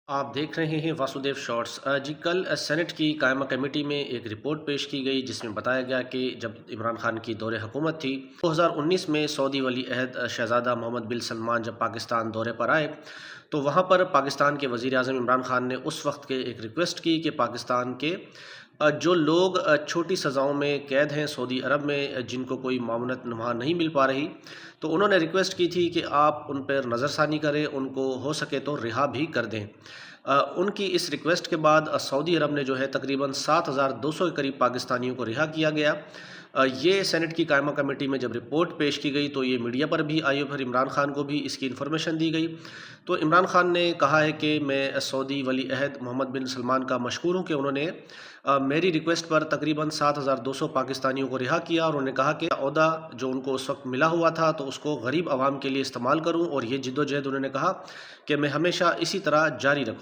آپ دیکھ رہے ہیں واسودیو شارٹس جی کل سینٹ کی قائمہ کمیٹی میں ایک رپورٹ پیش کی گئی جس میں بتایا گیا کہ جب عمران خان کی دور حکومت تھی 2019 میں سعودی ولی عہد شہزادہ محمد بن سلمان جب پاکستان دورے پر آئے تو وہاں پر پاکستان کے وزیر اعظم عمران خان نے اس وقت کے ایک ریکویسٹ کی کہ پاکستان کے جو لوگ چھوٹی سزاؤں میں قید ہیں سعودی عرب میں جن کو کوئی معاونت وہاں نہیں مل پا رہی تو انہوں نے ریکویسٹ کی تھی کہ آپ ان پر نظر ثانی کریں ان کو ہو سکے تو رہا بھی کر دیں۔ ان کی اس ریکویسٹ کے بعد سعودی عرب نے جو ہے تقریباً 7,200 کے قریب پاکستانیوں کو رہا کیا گیا۔ یہ سینٹ کی قائمہ کمیٹی میں جب رپورٹ پیش کی گئی تو یہ میڈیا پر بھی آئی اور پھر عمران خان کو بھی اس کی انفارمیشن دی گئی۔ تو عمران خان نے کہا ہے کہ میں سعودی ولی عہد محمد بن سلمان کا مشکور ہوں کہ انہوں نے میری ریکویسٹ پر تقریباً 7,200 پاکستانیوں کو رہا کیا اور انہوں نے کہا کہ عہدہ جو ان کو اس وقت ملا ہوا تھا تو اس کو غریب عوام کے لیے استعمال کروں اور یہ جد و جہد انہوں نے کہا کہ میں ہمیشہ اسی طرح جاری رکھوں۔